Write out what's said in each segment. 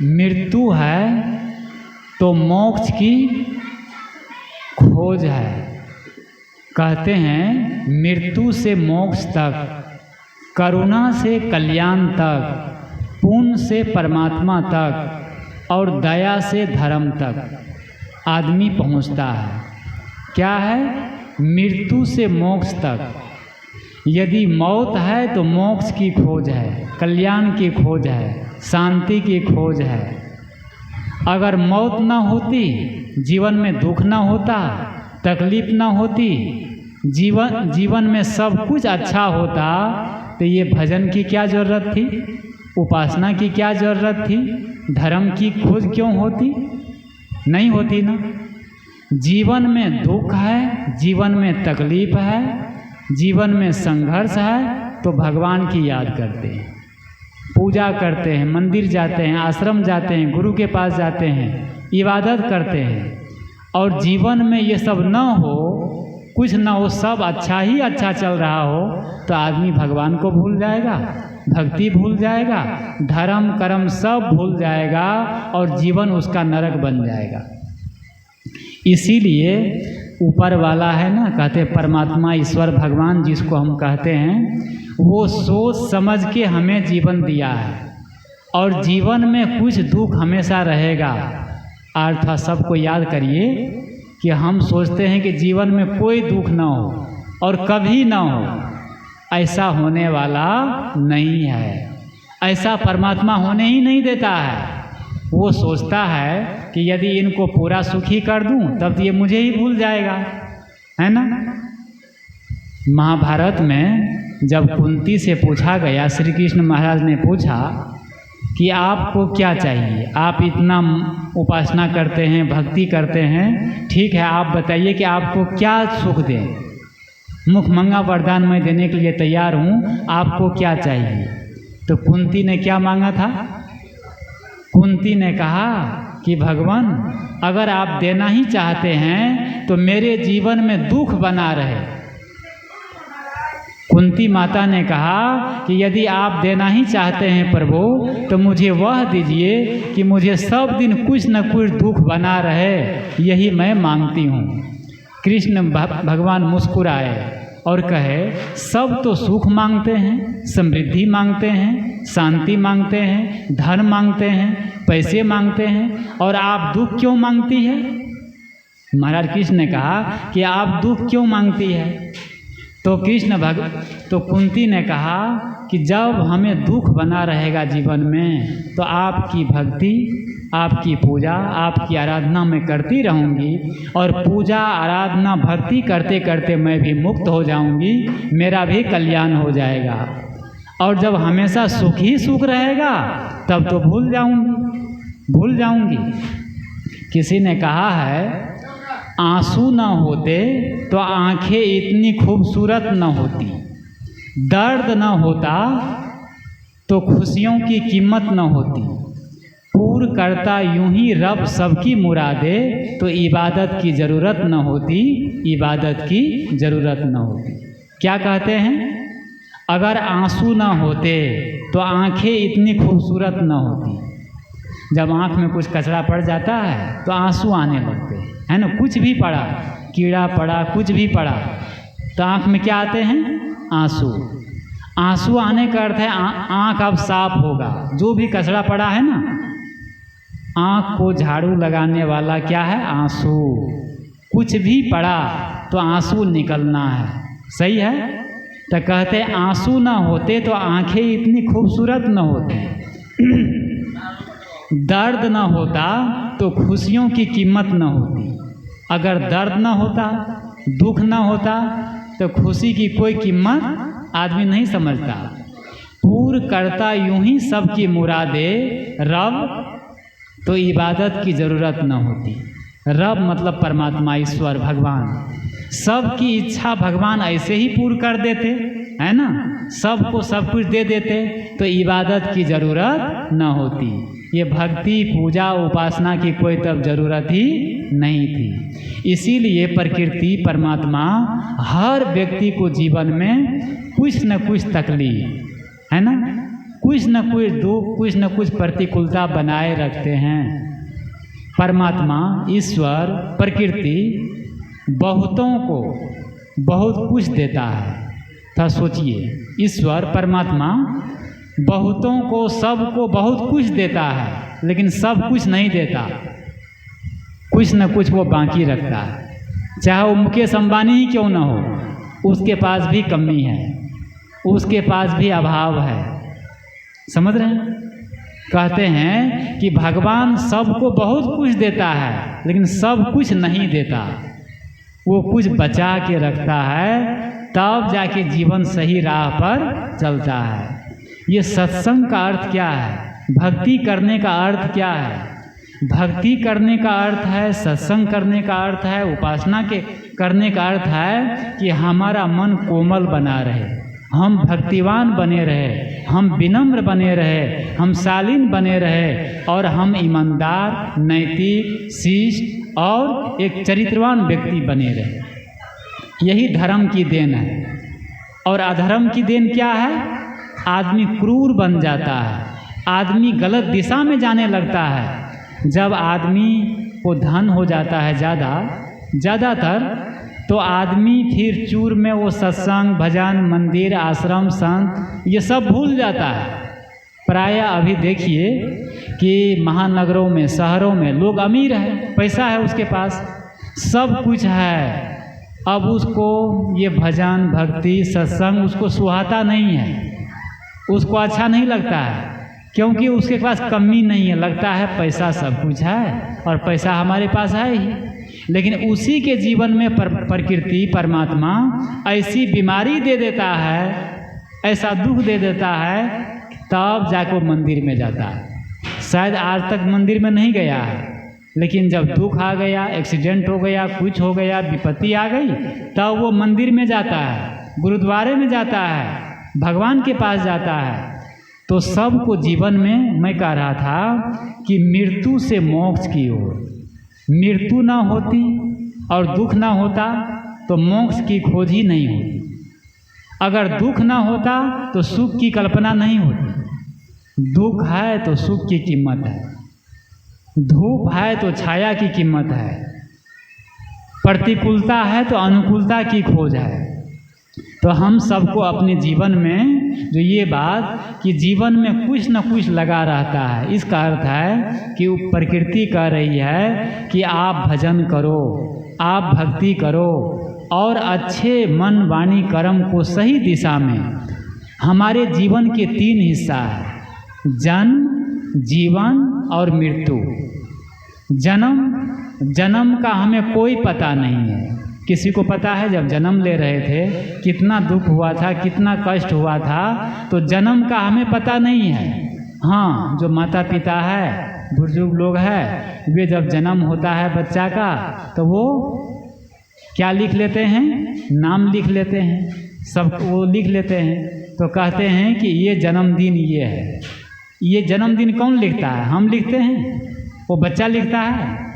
मृत्यु है तो मोक्ष की खोज है। कहते हैं मृत्यु से मोक्ष तक, करुणा से कल्याण तक, पुण्य से परमात्मा तक और दया से धर्म तक आदमी पहुंचता है। क्या है? मृत्यु से मोक्ष तक। यदि मौत है तो मोक्ष की खोज है, कल्याण की खोज है, शांति की खोज है। अगर मौत ना होती, जीवन में दुख ना होता, तकलीफ ना होती, जीवन में सब कुछ अच्छा होता, तो ये भजन की क्या ज़रूरत थी? उपासना की क्या ज़रूरत थी? धर्म की खोज क्यों होती? नहीं होती ना। जीवन में दुख है, जीवन में तकलीफ है, जीवन में संघर्ष है, तो भगवान की याद करते हैं, पूजा करते हैं, मंदिर जाते हैं, आश्रम जाते हैं, गुरु के पास जाते हैं, इबादत करते हैं। और जीवन में ये सब न हो, कुछ न हो, सब अच्छा ही अच्छा चल रहा हो, तो आदमी भगवान को भूल जाएगा, भक्ति भूल जाएगा, धर्म कर्म सब भूल जाएगा और जीवन उसका नरक बन जाएगा। इसीलिए ऊपर वाला है ना, कहते परमात्मा ईश्वर भगवान जिसको हम कहते हैं, वो सोच समझ के हमें जीवन दिया है। और जीवन में कुछ दुख हमेशा रहेगा। अर्थात सबको याद करिए कि हम सोचते हैं कि जीवन में कोई दुख ना हो और कभी ना हो, ऐसा होने वाला नहीं है। ऐसा परमात्मा होने ही नहीं देता है। वो सोचता है कि यदि इनको पूरा सुखी कर दूं तब तो ये मुझे ही भूल जाएगा, है ना। महाभारत में जब कुंती से पूछा गया, श्री कृष्ण महाराज ने पूछा कि आपको क्या चाहिए, आप इतना उपासना करते हैं, भक्ति करते हैं, ठीक है, आप बताइए कि आपको क्या सुख दें, मुखमंगा वरदान मैं देने के लिए तैयार हूँ, आपको क्या चाहिए। तो कुंती ने क्या मांगा था? कुंती ने कहा कि भगवान, अगर आप देना ही चाहते हैं तो मेरे जीवन में दुख बना रहे। कुंती माता ने कहा कि यदि आप देना ही चाहते हैं प्रभु, तो मुझे वह दीजिए कि मुझे सब दिन कुछ न कुछ दुख बना रहे, यही मैं मांगती हूँ। कृष्ण भगवान मुस्कुराए और कहे, सब तो सुख मांगते हैं, समृद्धि मांगते हैं, शांति मांगते हैं, धन मांगते हैं, पैसे मांगते हैं, और आप दुख क्यों मांगती है? महाराज कृष्ण ने कहा कि आप दुख क्यों मांगती है? तो कुंती ने कहा कि जब हमें दुख बना रहेगा जीवन में, तो आपकी भक्ति, आपकी पूजा, आपकी आराधना मैं करती रहूँगी, और पूजा आराधना भक्ति करते करते मैं भी मुक्त हो जाऊँगी, मेरा भी कल्याण हो जाएगा। और जब हमेशा सुख ही सुख रहेगा तब तो भूल जाऊँगी। किसी ने कहा है, आंसू न होते तो आंखें इतनी खूबसूरत न होती, दर्द न होता तो खुशियों की कीमत न होती, पूर्ण करता यूं ही रब सबकी मुरादे, तो इबादत की ज़रूरत न होती, इबादत की ज़रूरत न होती। क्या कहते हैं? अगर आंसू न होते तो आंखें इतनी खूबसूरत न होती। जब आँख में कुछ कचरा पड़ जाता है तो आंसू आने लगते हैं, है ना। कुछ भी पड़ा, कीड़ा पड़ा, कुछ भी पड़ा, तो आँख में क्या आते हैं? आंसू। आंसू आने का अर्थ है आँख अब साफ होगा। जो भी कचरा पड़ा है ना, आँख को झाड़ू लगाने वाला क्या है? आंसू। कुछ भी पड़ा तो आंसू निकलना है, सही है। तो कहते आंसू ना होते तो आँखें इतनी खूबसूरत न होती, दर्द न होता तो खुशियों की कीमत न होती। अगर दर्द न होता, दुख न होता, तो खुशी की कोई कीमत आदमी नहीं समझता। पूर्ण करता यूं ही सबकी मुरादे रब, तो इबादत की ज़रूरत न होती। रब मतलब परमात्मा, ईश्वर भगवान। सबकी इच्छा भगवान ऐसे ही पूर्ण कर देते, है ना। सबको सब कुछ दे देते तो इबादत की ज़रूरत न होती। ये भक्ति, पूजा, उपासना की कोई तब ज़रूरत ही नहीं थी। इसीलिए प्रकृति, परमात्मा हर व्यक्ति को जीवन में कुछ न कुछ तकलीफ, है ना, कुछ न कुछ दुख, कुछ न कुछ प्रतिकूलता बनाए रखते हैं। परमात्मा, ईश्वर, प्रकृति बहुतों को बहुत कुछ देता है। तो सोचिए, ईश्वर परमात्मा बहुतों को, सबको बहुत कुछ देता है, लेकिन सब कुछ नहीं देता, कुछ न कुछ वो बाकी रखता है। चाहे वो मुकेश अंबानी ही क्यों न हो, उसके पास भी कमी है, उसके पास भी अभाव है। समझ रहे हैं? कहते हैं कि भगवान सबको बहुत कुछ देता है, लेकिन सब कुछ नहीं देता, वो कुछ बचा के रखता है, तब जाके जीवन सही राह पर चलता है। ये सत्संग का अर्थ क्या है? भक्ति करने का अर्थ क्या है? भक्ति करने का अर्थ है, सत्संग करने का अर्थ है, उपासना के करने का अर्थ है कि हमारा मन कोमल बना रहे, हम भक्तिवान बने रहे, हम विनम्र बने रहे, हम शालीन बने रहे, और हम ईमानदार, नैतिक, शिष्ट और एक चरित्रवान व्यक्ति बने रहे। यही धर्म की देन है। और अधर्म की देन क्या है? आदमी क्रूर बन जाता है, आदमी गलत दिशा में जाने लगता है। जब आदमी को धन हो जाता है ज़्यादातर, तो आदमी फिर चूर में वो सत्संग, भजन, मंदिर, आश्रम, संत ये सब भूल जाता है। प्रायः अभी देखिए कि महानगरों में, शहरों में लोग अमीर है, पैसा है उसके पास, सब कुछ है, अब उसको ये भजन, भक्ति, सत्संग उसको सुहाता नहीं है, उसको अच्छा नहीं लगता है, क्योंकि उसके पास कमी नहीं है, लगता है पैसा सब कुछ है और पैसा हमारे पास है ही। लेकिन उसी के जीवन में प्रकृति, परमात्मा ऐसी बीमारी दे देता है, ऐसा दुख दे देता है, तब जाकर वो मंदिर में जाता है। शायद आज तक मंदिर में नहीं गया है, लेकिन जब दुख आ गया, एक्सीडेंट हो गया, कुछ हो गया, विपत्ति आ गई, तब वो मंदिर में जाता है, गुरुद्वारे में जाता है, भगवान के पास जाता है। तो सबको जीवन में, मैं कह रहा था कि मृत्यु से मोक्ष की ओर, मृत्यु ना होती और दुख ना होता तो मोक्ष की खोज ही नहीं होती। अगर दुख ना होता तो सुख की कल्पना नहीं होती। दुख है तो सुख की कीमत है, धूप है तो छाया की कीमत है, प्रतिकूलता है तो अनुकूलता की खोज है। तो हम सबको अपने जीवन में जो ये बात कि जीवन में कुछ न कुछ लगा रहता है, इसका अर्थ है कि प्रकृति कह रही है कि आप भजन करो, आप भक्ति करो, और अच्छे मन, वाणी, कर्म को सही दिशा में। हमारे जीवन के 3 हिस्सा है, जन्म, जीवन और मृत्यु। जन्म का हमें कोई पता नहीं है। किसी को पता है जब जन्म ले रहे थे कितना दुख हुआ था, कितना कष्ट हुआ था? तो जन्म का हमें पता नहीं है। हाँ, जो माता पिता है, बुजुर्ग लोग हैं, वे जब जन्म होता है बच्चा का तो वो क्या लिख लेते हैं? नाम लिख लेते हैं, सब वो लिख लेते हैं। तो कहते हैं कि ये जन्मदिन ये है। ये जन्मदिन कौन लिखता है? हम लिखते हैं? वो बच्चा लिखता है?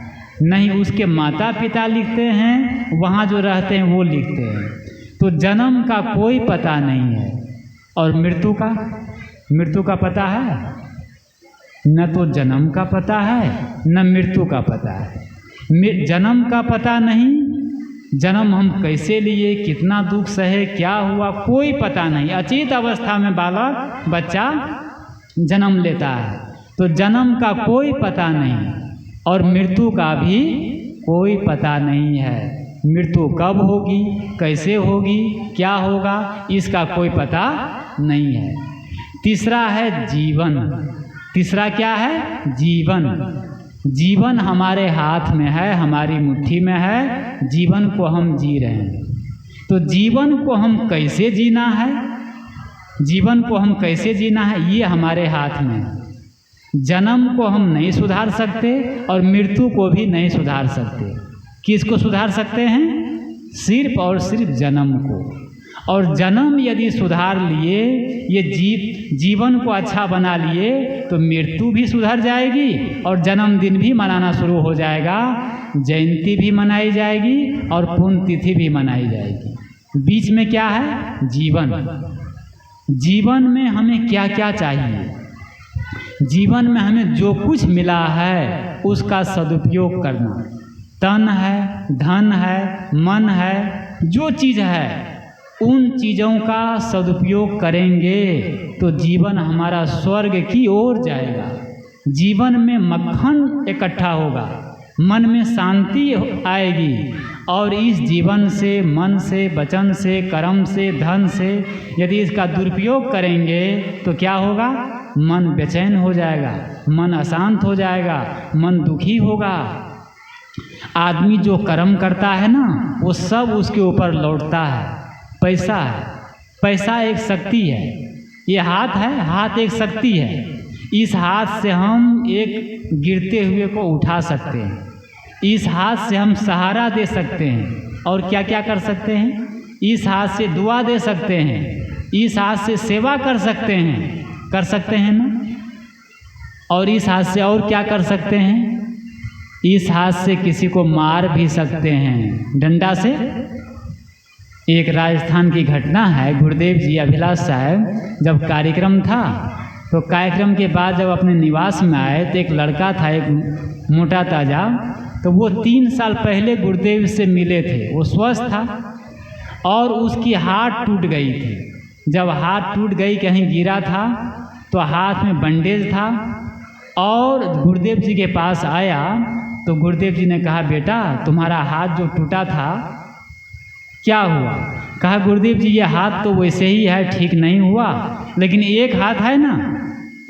नहीं, उसके माता पिता लिखते हैं, वहाँ जो रहते हैं वो लिखते हैं। तो जन्म का कोई पता नहीं है। और मृत्यु का पता है? न तो जन्म का पता है न मृत्यु का पता है। जन्म का पता नहीं, जन्म हम कैसे लिए, कितना दुख सहे, क्या हुआ, कोई पता नहीं। अचेत अवस्था में बालक, बच्चा जन्म लेता है, तो जन्म का कोई पता नहीं, और मृत्यु का भी कोई पता नहीं है। मृत्यु कब होगी, कैसे होगी, क्या होगा, इसका कोई पता नहीं है। तीसरा है जीवन। तीसरा क्या है? जीवन। जीवन हमारे हाथ में है, हमारी मुट्ठी में है, जीवन को हम जी रहे हैं। तो जीवन को हम कैसे जीना है, जीवन को हम कैसे जीना है, ये हमारे हाथ में है। जन्म को हम नहीं सुधार सकते और मृत्यु को भी नहीं सुधार सकते। किसको सुधार सकते हैं? सिर्फ और सिर्फ जन्म को। और जन्म यदि सुधार लिए, ये जीवन को अच्छा बना लिए, तो मृत्यु भी सुधर जाएगी और जन्मदिन भी मनाना शुरू हो जाएगा, जयंती भी मनाई जाएगी और पुण्यतिथि भी मनाई जाएगी। बीच में क्या है? जीवन। जीवन में हमें क्या क्या चाहिए। जीवन में हमें जो कुछ मिला है उसका सदुपयोग करना। तन है, धन है, मन है, जो चीज़ है उन चीज़ों का सदुपयोग करेंगे तो जीवन हमारा स्वर्ग की ओर जाएगा। जीवन में मक्खन इकट्ठा होगा, मन में शांति आएगी और इस जीवन से, मन से, वचन से, कर्म से, धन से यदि इसका दुरुपयोग करेंगे तो क्या होगा? मन बेचैन हो जाएगा, मन अशांत हो जाएगा, मन दुखी होगा। आदमी जो कर्म करता है ना वो सब उसके ऊपर लौटता है। पैसा है, पैसा एक शक्ति है। ये हाथ है, हाथ एक शक्ति है। इस हाथ से हम एक गिरते हुए को उठा सकते हैं, इस हाथ से हम सहारा दे सकते हैं और क्या क्या कर सकते हैं? इस हाथ से दुआ दे सकते हैं, इस हाथ से सेवा कर सकते हैं ना। और इस हाथ से और क्या कर सकते हैं? इस हाथ से किसी को मार भी सकते हैं डंडा से। एक राजस्थान की घटना है, गुरुदेव जी अभिलाष साहब जब कार्यक्रम था तो कार्यक्रम के बाद जब अपने निवास में आए तो एक लड़का था, एक मोटा ताजा, तो वो 3 साल पहले गुरुदेव से मिले थे। वो स्वस्थ था और उसकी हाथ टूट गई थी। जब हाथ टूट गई, कहीं गिरा था तो हाथ में बैंडेज था और गुरुदेव जी के पास आया तो गुरुदेव जी ने कहा, बेटा तुम्हारा हाथ जो टूटा था क्या हुआ? कहा, गुरुदेव जी ये हाथ तो वैसे ही है, ठीक नहीं हुआ, लेकिन एक हाथ है ना,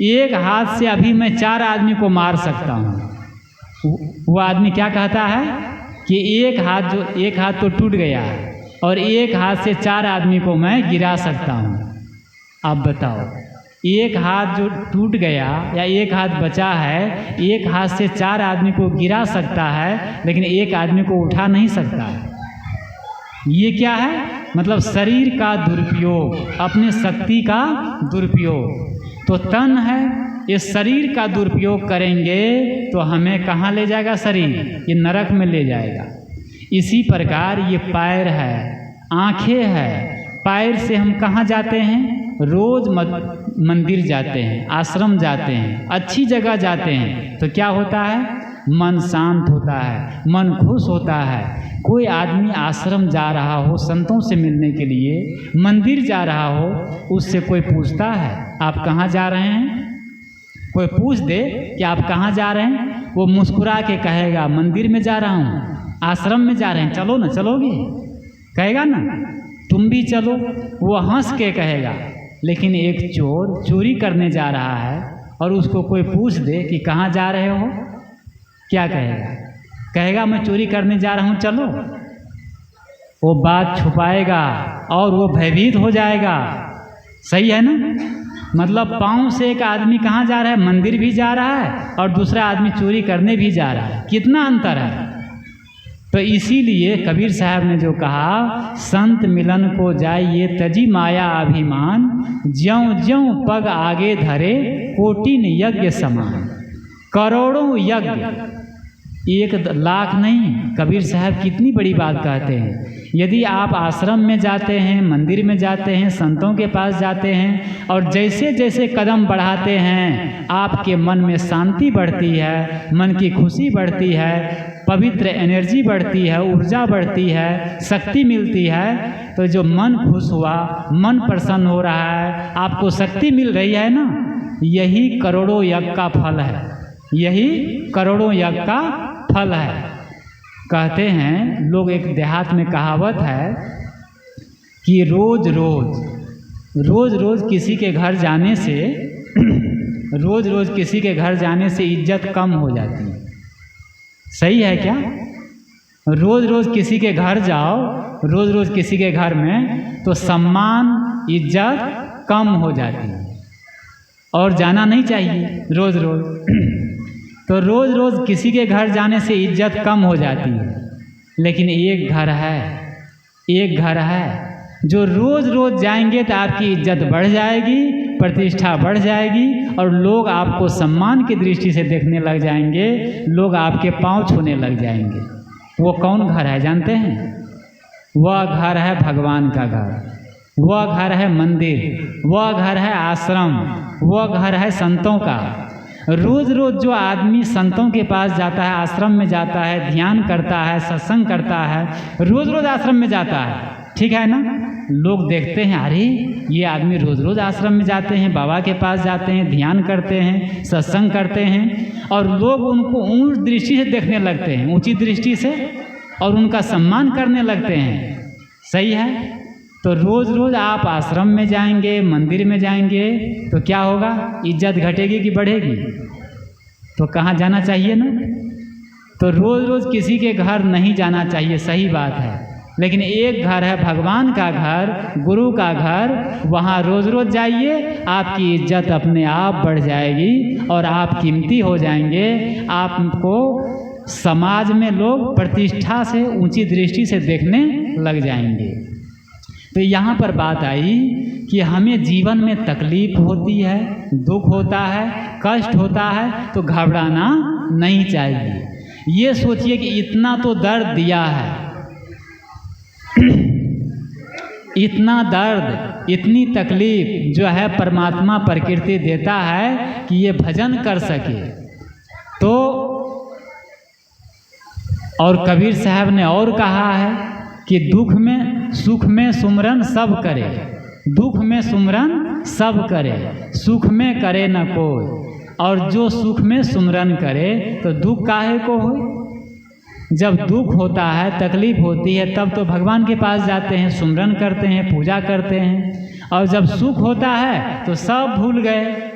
एक हाथ से अभी मैं 4 आदमी को मार सकता हूँ। वो आदमी क्या कहता है कि एक हाथ तो टूट गया है और एक हाथ से 4 आदमी को मैं गिरा सकता हूँ। आप बताओ, एक हाथ जो टूट गया या एक हाथ बचा है, एक हाथ से 4 आदमी को गिरा सकता है लेकिन एक आदमी को उठा नहीं सकता है। ये क्या है? मतलब शरीर का दुरुपयोग, अपने शक्ति का दुरुपयोग। तो तन है, ये शरीर का दुरुपयोग करेंगे तो हमें कहाँ ले जाएगा? शरीर ये नरक में ले जाएगा। इसी प्रकार ये पैर है, आँखें है, पैर से हम कहाँ जाते हैं? रोज मंदिर जाते हैं, आश्रम जाते हैं, अच्छी जगह जाते हैं तो क्या होता है? मन शांत होता है, मन खुश होता है। कोई आदमी आश्रम जा रहा हो संतों से मिलने के लिए, मंदिर जा रहा हो, उससे कोई पूछता है आप कहाँ जा रहे हैं? कोई पूछ दे कि आप कहाँ जा रहे हैं, वो मुस्कुरा के कहेगा मंदिर में जा रहा हूँ, आश्रम में जा रहे हैं, चलो ना, चलोगे? कहेगा ना, तुम भी चलो। वो हंस के कहेगा। लेकिन एक चोर चोरी करने जा रहा है और उसको कोई पूछ दे कि कहाँ जा रहे हो, क्या कहेगा? कहेगा मैं चोरी करने जा रहा हूँ, चलो। वो बात छुपाएगा और वो भयभीत हो जाएगा। सही है ना? मतलब पाँव से एक आदमी कहाँ जा रहा है? मंदिर भी जा रहा है और दूसरा आदमी चोरी करने भी जा रहा है। कितना अंतर है? तो इसीलिए कबीर साहब ने जो कहा, संत मिलन को जाइए तजी माया अभिमान, ज्यों ज्यों पग आगे धरे कोटिन यज्ञ समान। करोड़ों यज्ञ, 1 लाख नहीं, कबीर साहब कितनी बड़ी बात कहते हैं। यदि आप आश्रम में जाते हैं, मंदिर में जाते हैं, संतों के पास जाते हैं और जैसे जैसे कदम बढ़ाते हैं आपके मन में शांति बढ़ती है, मन की खुशी बढ़ती है, पवित्र एनर्जी बढ़ती है, ऊर्जा बढ़ती है, शक्ति मिलती है। तो जो मन खुश हुआ, मन प्रसन्न हो रहा है, आपको शक्ति मिल रही है ना, यही करोड़ों यज्ञ का फल है, यही करोड़ों यज्ञ का फल है। कहते हैं लोग, एक देहात में कहावत है कि रोज रोज किसी के घर जाने से रोज किसी के घर जाने से इज्जत कम हो जाती है। सही है क्या? रोज किसी के घर जाओ, रोज किसी के घर में तो सम्मान, इज्जत कम हो जाती है और जाना नहीं चाहिए रोज। तो रोज किसी के घर जाने से इज्जत कम हो जाती है। लेकिन एक घर है जो रोज जाएंगे तो आपकी इज्जत बढ़ जाएगी, प्रतिष्ठा बढ़ जाएगी और लोग आपको सम्मान की दृष्टि से देखने लग जाएंगे, लोग आपके पांव छूने लग जाएंगे। वो कौन घर है जानते हैं? वह घर है भगवान का घर। वह घर है मंदिर, वह घर है आश्रम, वह घर है संतों का। रोज़ रोज़ जो आदमी संतों के पास जाता है, आश्रम में जाता है, ध्यान करता है, सत्संग करता है, रोज़ रोज़ आश्रम में जाता है, ठीक है ना, लोग देखते हैं अरे ये आदमी रोज़ रोज़ आश्रम में जाते हैं, बाबा के पास जाते हैं, ध्यान करते हैं, सत्संग करते हैं, और लोग उनको ऊंच दृष्टि से देखने लगते हैं, ऊंची दृष्टि से, और उनका सम्मान करने लगते हैं। सही है। तो रोज़ रोज़ आप आश्रम में जाएंगे, मंदिर में जाएंगे तो क्या होगा, इज्जत घटेगी कि बढ़ेगी? तो कहाँ जाना चाहिए ना। तो रोज़ रोज़ किसी के घर नहीं जाना चाहिए, सही बात है, लेकिन एक घर है भगवान का घर, गुरु का घर, वहाँ रोज़ रोज़ जाइए, आपकी इज्जत अपने आप बढ़ जाएगी और आप कीमती हो जाएंगे। आपको समाज में लोग प्रतिष्ठा से, ऊंची दृष्टि से देखने लग जाएंगे। तो यहाँ पर बात आई कि हमें जीवन में तकलीफ होती है, दुख होता है, कष्ट होता है, तो घबराना नहीं चाहिए। ये सोचिए कि इतना तो दर्द दिया है, इतना दर्द, इतनी तकलीफ जो है परमात्मा प्रकृति देता है कि ये भजन कर सके। तो और कबीर साहब ने और कहा है कि दुख में सुख में सुमरन सब करे, दुख में सुमरन सब करे, सुख में करे न कोई। और जो सुख में सुमरन करे तो दुख काहे को हो। जब दुख होता है, तकलीफ होती है, तब तो भगवान के पास जाते हैं, सुमरन करते हैं, पूजा करते हैं। और जब सुख होता है तो सब भूल गए।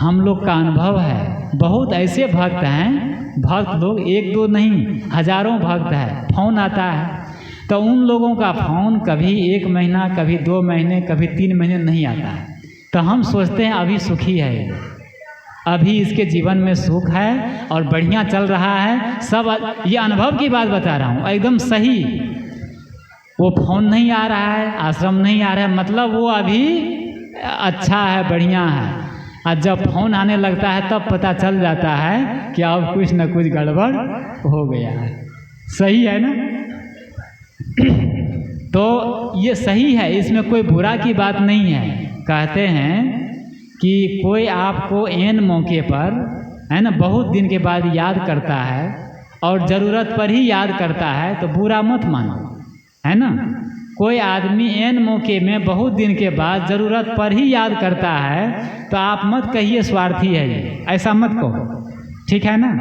हम लोग का अनुभव है, बहुत ऐसे भक्त हैं, भक्त लोग एक दो नहीं, हजारों भक्त हैं। फोन आता है तो उन लोगों का फ़ोन कभी 1 महीना, कभी 2 महीने, कभी 3 महीने नहीं आता है। तो हम सोचते हैं अभी सुखी है, अभी इसके जीवन में सुख है और बढ़िया चल रहा है सब। ये अनुभव की बात बता रहा हूँ, एकदम सही। वो फ़ोन नहीं आ रहा है, आश्रम नहीं आ रहा है, मतलब वो अभी अच्छा है, बढ़िया है। और जब फ़ोन आने लगता है तब पता चल जाता है कि अब कुछ न कुछ गड़बड़ हो गया है। सही है ना। तो ये सही है, इसमें कोई बुरा की बात नहीं है। कहते हैं कि कोई आपको एन मौके पर, है ना, बहुत दिन के बाद याद करता है और ज़रूरत पर ही याद करता है तो बुरा मत मानो, है ना। कोई आदमी एन मौके में बहुत दिन के बाद ज़रूरत पर ही याद करता है तो आप मत कहिए स्वार्थी है ये, ऐसा मत कहो, ठीक है ना।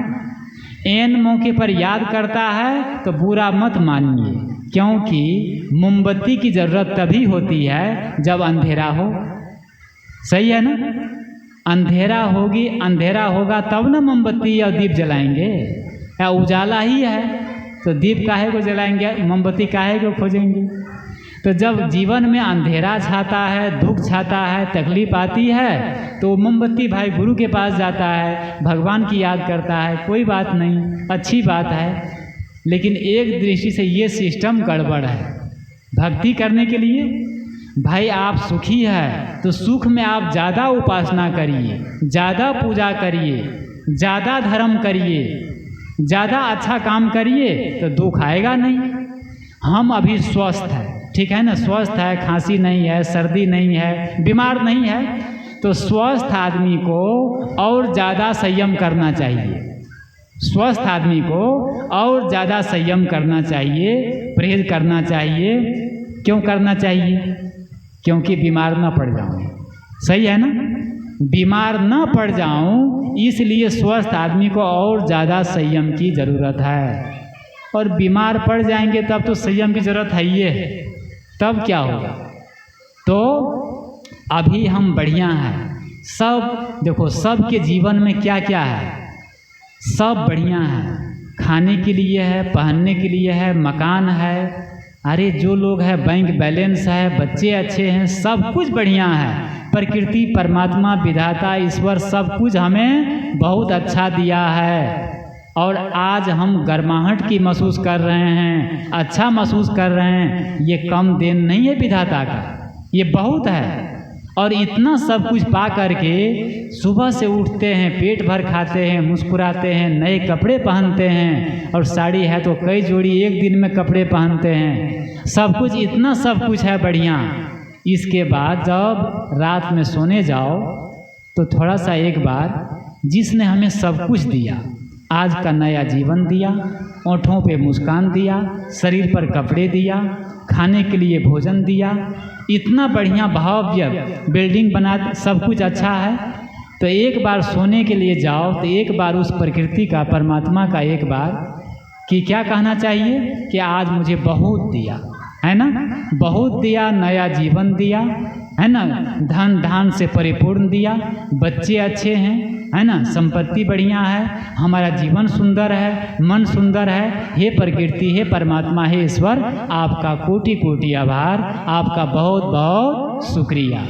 एन मौके पर याद करता है तो बुरा मत मानिए, क्योंकि मोमबत्ती की ज़रूरत तभी होती है जब अंधेरा हो। सही है ना। अंधेरा होगी, अंधेरा होगा तब ना मोमबत्ती और दीप जलाएंगे। या उजाला ही है तो दीप काहे को जलाएंगे, मोमबत्ती काहे को खोजेंगे। तो जब जीवन में अंधेरा छाता है, दुख छाता है, तकलीफ आती है तो मोमबत्ती भाई गुरु के पास जाता है, भगवान की याद करता है, कोई बात नहीं, अच्छी बात है। लेकिन एक दृष्टि से ये सिस्टम गड़बड़ है। भक्ति करने के लिए भाई आप सुखी है तो सुख में आप ज़्यादा उपासना करिए, ज़्यादा पूजा करिए, ज़्यादा धर्म करिए, ज़्यादा अच्छा काम करिए तो दुख आएगा नहीं। हम अभी स्वस्थ हैं, ठीक है ना, स्वस्थ है, खांसी नहीं है, सर्दी नहीं है, बीमार नहीं है, तो स्वस्थ आदमी को और ज़्यादा संयम करना चाहिए। स्वस्थ आदमी को और ज़्यादा संयम करना चाहिए, परहेज करना चाहिए। क्यों करना चाहिए? क्योंकि बीमार ना पड़ जाऊँ। सही है ना, बीमार ना पड़ जाऊँ इसलिए स्वस्थ आदमी को और ज़्यादा संयम की ज़रूरत है। और बीमार पड़ जाएंगे तब तो संयम की ज़रूरत है ही है, तब क्या होगा। तो अभी हम बढ़िया हैं, सब देखो, सबके जीवन में क्या क्या है, सब बढ़िया है। खाने के लिए है, पहनने के लिए है, मकान है, अरे जो लोग हैं बैंक बैलेंस है, बच्चे अच्छे हैं, सब कुछ बढ़िया है। प्रकृति, परमात्मा, विधाता, ईश्वर सब कुछ हमें बहुत अच्छा दिया है। और आज हम गर्माहट की महसूस कर रहे हैं, अच्छा महसूस कर रहे हैं, ये कम देन नहीं है विधाता का, ये बहुत है। और इतना सब कुछ पा करके सुबह से उठते हैं, पेट भर खाते हैं, मुस्कुराते हैं, नए कपड़े पहनते हैं, और साड़ी है तो कई जोड़ी एक दिन में कपड़े पहनते हैं। सब कुछ, इतना सब कुछ है बढ़िया, इसके बाद जब रात में सोने जाओ तो थोड़ा सा एक बार जिसने हमें सब कुछ दिया, आज का नया जीवन दिया, ओंठों पे मुस्कान दिया, शरीर पर कपड़े दिया, खाने के लिए भोजन दिया, इतना बढ़िया भव्य बिल्डिंग बना, सब कुछ अच्छा है, तो एक बार सोने के लिए जाओ तो एक बार उस प्रकृति का, परमात्मा का एक बार कि क्या कहना चाहिए कि आज मुझे बहुत दिया, है ना, बहुत दिया, नया जीवन दिया, है ना, धन धान से परिपूर्ण दिया, बच्चे अच्छे हैं, है ना, संपत्ति बढ़िया है, हमारा जीवन सुंदर है, मन सुंदर है। हे प्रकृति, हे परमात्मा, हे ईश्वर, आपका कोटि कोटि आभार, आपका बहुत बहुत शुक्रिया।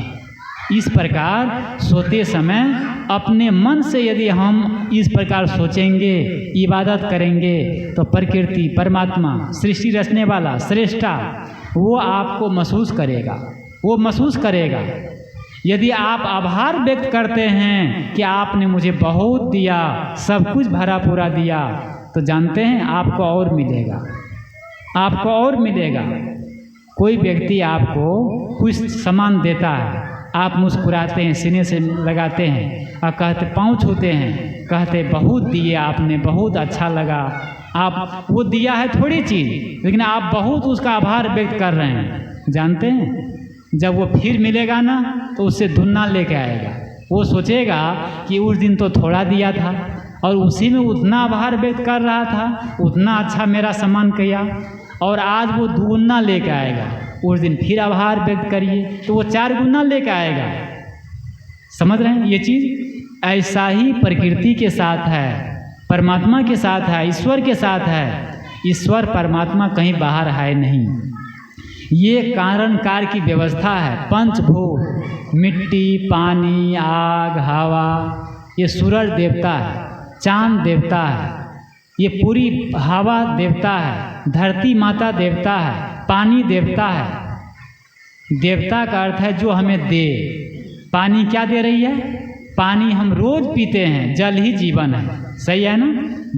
इस प्रकार सोते समय अपने मन से यदि हम इस प्रकार सोचेंगे, इबादत करेंगे, तो प्रकृति, परमात्मा, सृष्टि रचने वाला, श्रेष्ठा, वो आपको महसूस करेगा, वो महसूस करेगा। यदि आप आभार व्यक्त करते हैं कि आपने मुझे बहुत दिया, सब कुछ भरा पूरा दिया, तो जानते हैं आपको और मिलेगा, आपको और मिलेगा। कोई व्यक्ति आपको कुछ सामान देता है, आप मुस्कुराते हैं, सीने से लगाते हैं और कहते, पाँव छूते हैं, कहते बहुत दिए आपने, बहुत अच्छा लगा। आप वो दिया है थोड़ी चीज़, लेकिन आप बहुत उसका आभार व्यक्त कर रहे हैं। जानते हैं जब वो फिर मिलेगा ना तो उससे दुगना लेके आएगा। वो सोचेगा कि उस दिन तो थोड़ा दिया था और उसी में उतना आभार व्यक्त कर रहा था, उतना अच्छा मेरा सम्मान किया, और आज वो दुगना लेके आएगा। उस दिन फिर आभार व्यक्त करिए तो वो 4 गुना लेके आएगा। समझ रहे हैं ये चीज़? ऐसा ही प्रकृति के साथ है, परमात्मा के साथ है, ईश्वर के साथ है। ईश्वर परमात्मा कहीं बाहर है नहीं, ये कारण कार्य की व्यवस्था है। पंचभूत, मिट्टी, पानी, आग, हवा, ये सूरज देवता है, चांद देवता है, ये पूरी हवा देवता है, धरती माता देवता है, पानी देवता है। देवता का अर्थ है जो हमें दे। पानी क्या दे रही है? पानी हम रोज पीते हैं, जल ही जीवन है, सही है ना,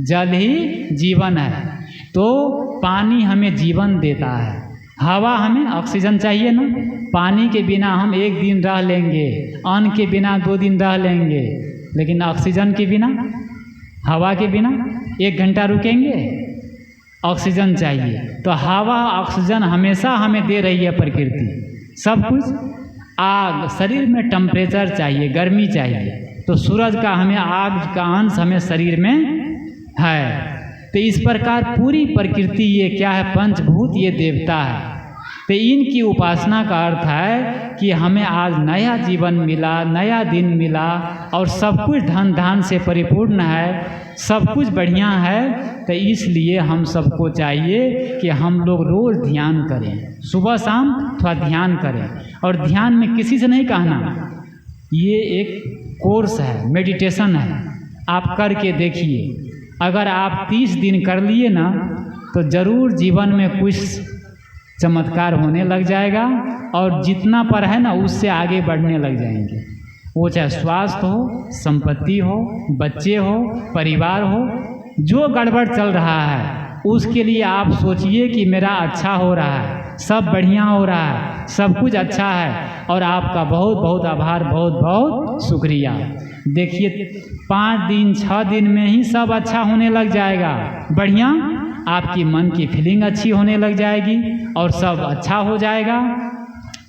जल ही जीवन है, तो पानी हमें जीवन देता है। हवा, हमें ऑक्सीजन चाहिए ना, पानी के बिना हम 1 दिन रह लेंगे, अन्न के बिना 2 दिन रह लेंगे, लेकिन ऑक्सीजन के बिना, हवा के बिना 1 घंटा रुकेंगे? ऑक्सीजन चाहिए, तो हवा, ऑक्सीजन हमेशा हमें दे रही है प्रकृति, सब कुछ। आग, शरीर में टेम्परेचर चाहिए, गर्मी चाहिए, तो सूरज का, हमें आग का अंश हमें शरीर में है। तो इस प्रकार पूरी प्रकृति ये क्या है? पंचभूत, ये देवता है। तो इनकी उपासना का अर्थ है कि हमें आज नया जीवन मिला, नया दिन मिला, और सब कुछ धन धान से परिपूर्ण है, सब कुछ बढ़िया है। तो इसलिए हम सबको चाहिए कि हम लोग रोज़ ध्यान करें, सुबह शाम थोड़ा ध्यान करें। और ध्यान में किसी से नहीं कहना, ये एक कोर्स है, मेडिटेशन है, आप करके देखिए। अगर आप 30 दिन कर लिए ना तो ज़रूर जीवन में कुछ चमत्कार होने लग जाएगा, और जितना पर है ना उससे आगे बढ़ने लग जाएंगे। वो चाहे स्वास्थ्य हो, संपत्ति हो, बच्चे हो, परिवार हो, जो गड़बड़ चल रहा है उसके लिए आप सोचिए कि मेरा अच्छा हो रहा है, सब बढ़िया हो रहा है, सब कुछ अच्छा है, और आपका बहुत बहुत आभार, बहुत बहुत शुक्रिया। देखिए 5 दिन 6 दिन में ही सब अच्छा होने लग जाएगा, बढ़िया, आपकी मन की फीलिंग अच्छी होने लग जाएगी और सब अच्छा हो जाएगा।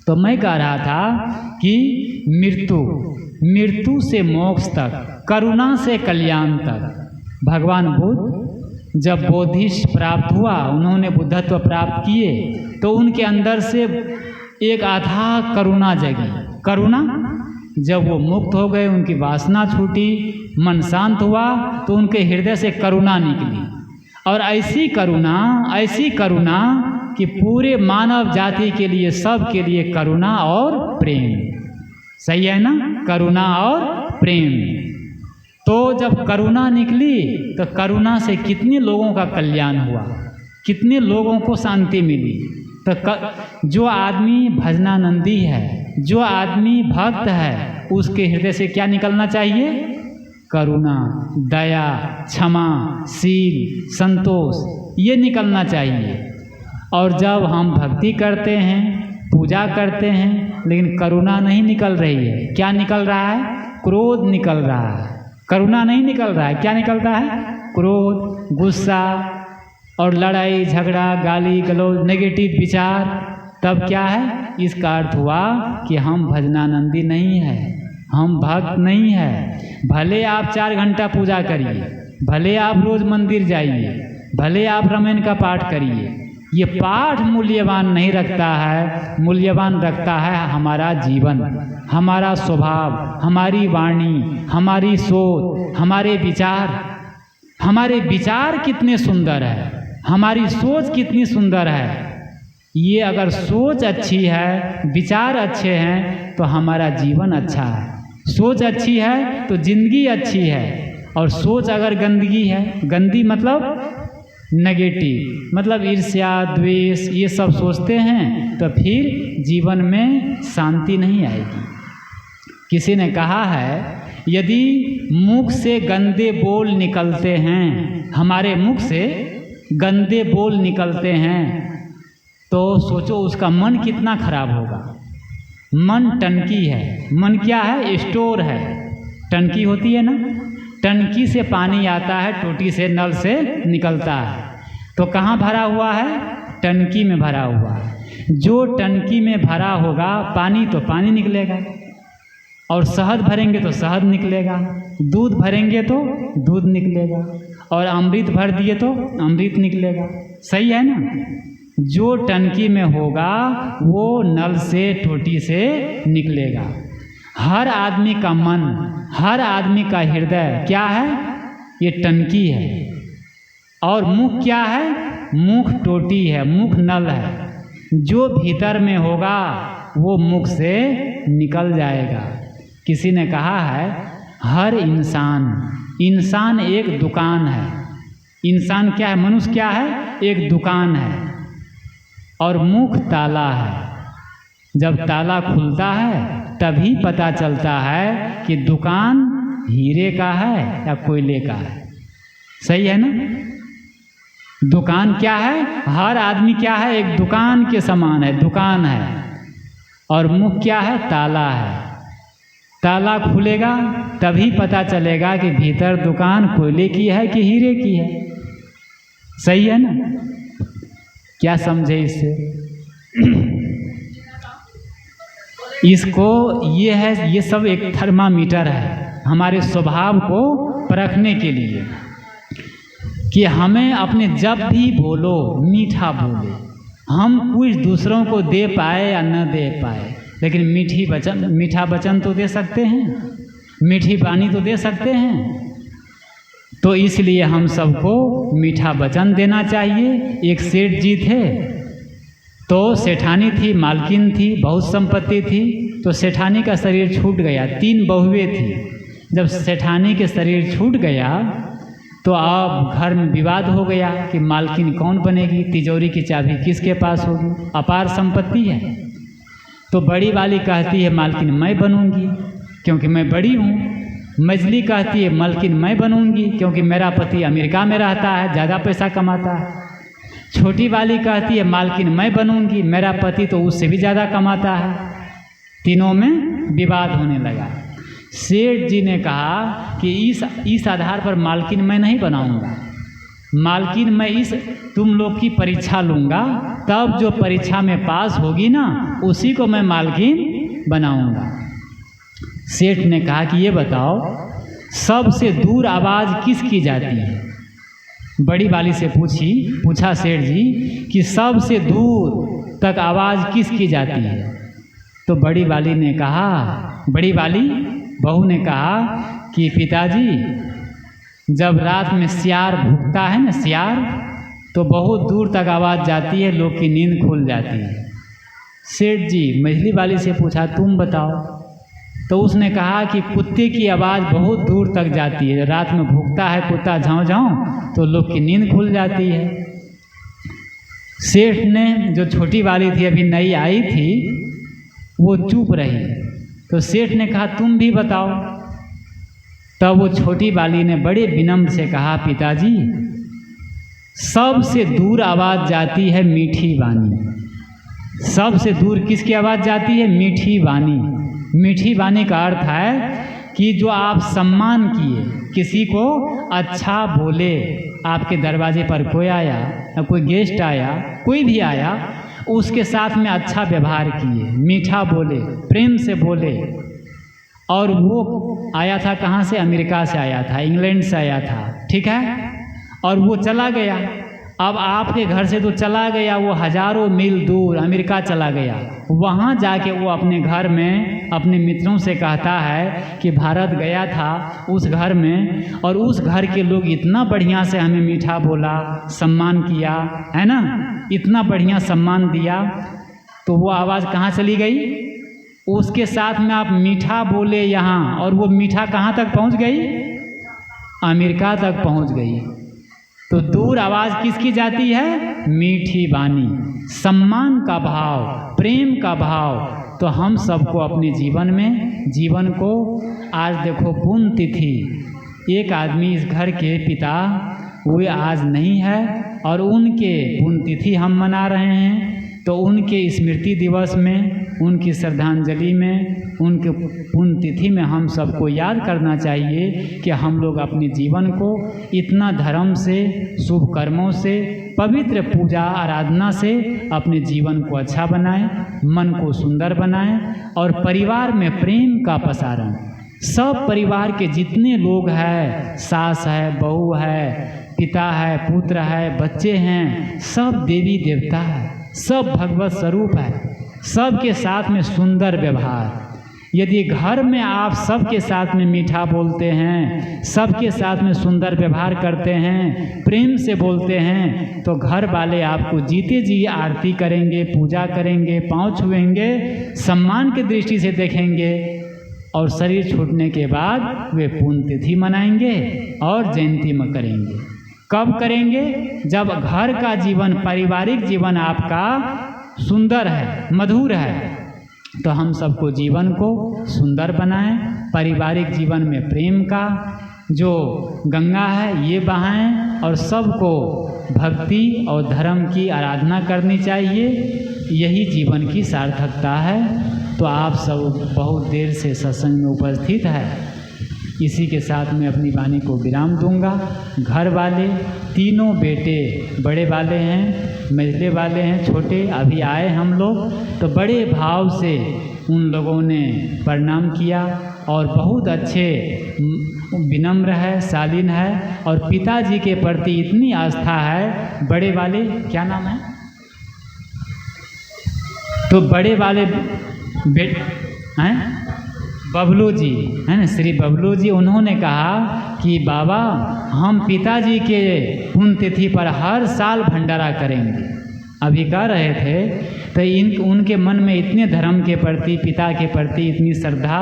तो मैं कह रहा था कि मृत्यु से मोक्ष तक, करुणा से कल्याण तक। भगवान बुद्ध जब बोधिष्ठ प्राप्त हुआ, उन्होंने बुद्धत्व प्राप्त किए, तो उनके अंदर से एक अथाह करुणा जगी। करुणा, जब वो मुक्त हो गए, उनकी वासना छूटी, मन शांत हुआ, तो उनके हृदय से करुणा निकली। और ऐसी करुणा कि पूरे मानव जाति के लिए, सब के लिए करुणा और प्रेम, सही है ना, करुणा और प्रेम। तो जब करुणा निकली तो करुणा से कितने लोगों का कल्याण हुआ, कितने लोगों को शांति मिली। तो जो आदमी भजनानंदी है, जो आदमी भक्त है, उसके हृदय से क्या निकलना चाहिए? करुणा, दया, क्षमा, शील, संतोष, ये निकलना चाहिए। और जब हम भक्ति करते हैं पूजा करते हैं लेकिन करुणा नहीं निकल रही है। क्या निकल रहा है? क्रोध निकल रहा है, करुणा नहीं निकल रहा है। क्या निकल रहा है? क्रोध, गुस्सा और लड़ाई झगड़ा, गाली गलौज, नेगेटिव विचार। तब क्या है? इसका अर्थ हुआ कि हम भजनानंदी नहीं है, हम भक्त नहीं है। भले आप 4 घंटा पूजा करिए, भले आप रोज मंदिर जाइए, भले आप रामायण का पाठ करिए, ये पाठ मूल्यवान नहीं रखता है। मूल्यवान रखता है हमारा जीवन, हमारा स्वभाव, हमारी वाणी, हमारी सोच, हमारे विचार। हमारे विचार कितने सुंदर है, हमारी सोच कितनी सुंदर है। ये अगर सोच अच्छी है, विचार अच्छे हैं तो हमारा जीवन अच्छा है। सोच अच्छी है तो जिंदगी अच्छी है। और सोच अगर गंदगी है, गंदी मतलब नेगेटिव, मतलब ईर्ष्या द्वेष, ये सब सोचते हैं तो फिर जीवन में शांति नहीं आएगी। किसी ने कहा है यदि मुख से गंदे बोल निकलते हैं, हमारे मुख से गंदे बोल निकलते हैं तो सोचो उसका मन कितना खराब होगा। मन टंकी है। मन क्या है? स्टोर है। टंकी होती है ना, टंकी से पानी आता है, टोटी से, नल से निकलता है, तो कहाँ भरा हुआ है? टंकी में भरा हुआ है। जो टंकी में भरा होगा पानी तो पानी निकलेगा, और शहद भरेंगे तो शहद निकलेगा, दूध भरेंगे तो दूध निकलेगा, और अमृत भर दिए तो अमृत निकलेगा। सही है ना? जो टंकी में होगा वो नल से, टोटी से निकलेगा। हर आदमी का मन, हर आदमी का हृदय क्या है? ये टंकी है। और मुख क्या है? मुख टोटी है, मुख नल है। जो भीतर में होगा वो मुख से निकल जाएगा। किसी ने कहा है हर इंसान एक दुकान है। इंसान क्या है? मनुष्य क्या है? एक दुकान है। और मुख ताला है। जब ताला खुलता है तभी पता चलता है कि दुकान हीरे का है या कोयले का है। सही है ना? दुकान क्या है? हर आदमी क्या है? एक दुकान के समान है, दुकान है। और मुख क्या है? ताला है। ताला खुलेगा तभी पता चलेगा कि भीतर दुकान कोयले की है कि हीरे की है। सही है ना? क्या समझे इससे? इसको ये सब एक थर्मामीटर है हमारे स्वभाव को परखने के लिए, कि हमें अपने जब भी बोलो मीठा बोले। हम कुछ दूसरों को दे पाए या न दे पाए, लेकिन मीठा वचन तो दे सकते हैं, मीठी वाणी तो दे सकते हैं। तो इसलिए हम सबको मीठा वचन देना चाहिए। एक सेठ जी थे, तो सेठानी थी, मालकिन थी, बहुत संपत्ति थी। तो सेठानी का शरीर छूट गया, 3 बहुएं थी। जब सेठानी के शरीर छूट गया तो अब घर में विवाद हो गया कि मालकिन कौन बनेगी, तिजोरी की चाबी किसके पास होगी, अपार संपत्ति है। तो बड़ी वाली कहती है मालकिन मैं बनूंगी क्योंकि मैं बड़ी हूँ। मझली कहती है मालकिन मैं बनूंगी क्योंकि मेरा पति अमेरिका में रहता है, ज़्यादा पैसा कमाता है। छोटी वाली कहती है मालकिन मैं बनूंगी, मेरा पति तो उससे भी ज़्यादा कमाता है। तीनों में विवाद होने लगा। सेठ जी ने कहा कि इस आधार पर मालकिन मैं नहीं बनाऊंगा, मालकिन मैं इस तुम लोग की परीक्षा लूँगा, तब जो परीक्षा में पास होगी ना उसी को मैं मालकिन बनाऊंगा। सेठ ने कहा कि ये बताओ सबसे दूर आवाज़ किसकी जाती है? बड़ी वाली से पूछा सेठ जी कि सबसे दूर तक आवाज़ किसकी जाती है? तो बड़ी वाली बहू ने कहा कि पिताजी जब रात में सियार भूखता है ना, सियार, तो बहुत दूर तक आवाज़ जाती है, लोग की नींद खुल जाती है। सेठ जी मझली वाली से पूछा तुम बताओ। तो उसने कहा कि कुत्ते की आवाज़ बहुत दूर तक जाती है, रात में भूखता है कुत्ता झाँव झाँव तो लोग की नींद खुल जाती है। सेठ ने, जो छोटी वाली थी अभी नई आई थी, वो चुप रही। तो सेठ ने कहा तुम भी बताओ। तब वो छोटी वाली ने बड़े विनम्र से कहा पिताजी सबसे दूर आवाज़ जाती है मीठी वाणी, सबसे दूर किसकी आवाज़ जाती है? मीठी वाणी। मीठी वाणी का अर्थ है कि जो आप सम्मान किए, किसी को अच्छा बोले, आपके दरवाजे पर कोई आया या कोई गेस्ट आया, कोई भी आया, उसके साथ में अच्छा व्यवहार किए, मीठा बोले, प्रेम से बोले। और वो आया था कहाँ से? अमेरिका से आया था, इंग्लैंड से आया था, ठीक है। और वो चला गया। अब आपके घर से तो चला गया, वो हज़ारों मील दूर अमेरिका चला गया। वहाँ जाके वो अपने घर में अपने मित्रों से कहता है कि भारत गया था उस घर में, और उस घर के लोग इतना बढ़िया से हमें मीठा बोला, सम्मान किया, है ना, इतना बढ़िया सम्मान दिया। तो वो आवाज़ कहाँ चली गई? उसके साथ में आप मीठा बोले यहाँ, और वो मीठा कहाँ तक पहुँच गई? अमेरिका तक पहुँच गई। तो दूर आवाज़ किसकी जाती है? मीठी वाणी, सम्मान का भाव, प्रेम का भाव। तो हम सबको अपने जीवन में, जीवन को, आज देखो पुण्यतिथि, एक आदमी इस घर के पिता वे आज नहीं है, और उनके पुण्यतिथि हम मना रहे हैं। तो उनके स्मृति दिवस में, उनकी श्रद्धांजलि में, उनके पुण्यतिथि में हम सबको याद करना चाहिए कि हम लोग अपने जीवन को इतना धर्म से, शुभ कर्मों से, पवित्र पूजा आराधना से अपने जीवन को अच्छा बनाएं, मन को सुंदर बनाएं, और परिवार में प्रेम का प्रसारण। सब परिवार के जितने लोग हैं, सास है, बहू है, पिता है, पुत्र है, बच्चे हैं, सब देवी देवता है, सब भगवत स्वरूप है। सबके साथ में सुंदर व्यवहार। यदि घर में आप सबके साथ में मीठा बोलते हैं, सबके साथ में सुंदर व्यवहार करते हैं, प्रेम से बोलते हैं, तो घर वाले आपको जीते जी आरती करेंगे, पूजा करेंगे, पाँव छुएंगे, सम्मान की दृष्टि से देखेंगे, और शरीर छूटने के बाद वे पुण्यतिथि मनाएंगे और जयंती में करेंगे। कब करेंगे? जब घर का जीवन, पारिवारिक जीवन आपका सुंदर है, मधुर है। तो हम सबको जीवन को सुंदर बनाएं, पारिवारिक जीवन में प्रेम का जो गंगा है ये बहाएं, और सबको भक्ति और धर्म की आराधना करनी चाहिए। यही जीवन की सार्थकता है। तो आप सब बहुत देर से सत्संग में उपस्थित है, इसी के साथ मैं अपनी वाणी को विराम दूंगा। घर वाले तीनों बेटे, बड़े वाले हैं, मझले वाले हैं, छोटे अभी आए हम लोग, तो बड़े भाव से उन लोगों ने प्रणाम किया, और बहुत अच्छे विनम्र है, शालीन है, और पिताजी के प्रति इतनी आस्था है। बड़े वाले, क्या नाम है? तो बड़े वाले हैं बबलू जी, है ना, श्री बबलू जी, उन्होंने कहा कि बाबा हम पिताजी के पुण्यतिथि पर हर साल भंडारा करेंगे। अभी कह रहे थे। तो उनके मन में इतने धर्म के प्रति, पिता के प्रति इतनी श्रद्धा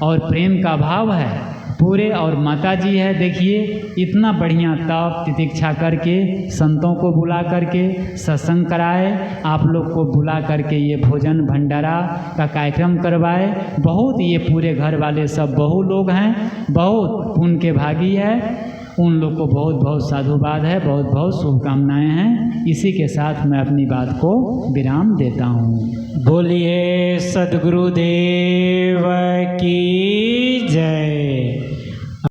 और प्रेम का भाव है पूरे। और माता जी है, देखिए इतना बढ़िया तप तितिक्षा करके, संतों को बुला करके सत्संग कराए, आप लोग को बुला करके ये भोजन भंडारा का कार्यक्रम करवाए। बहुत ये पूरे घर वाले सब बहु लोग हैं, बहुत पुण्य के भागी है। उन लोग को बहुत बहुत साधुवाद है, बहुत बहुत शुभकामनाएं हैं। इसी के साथ मैं अपनी बात को विराम देता हूँ। बोलिए सद्गुरुदेव की जय।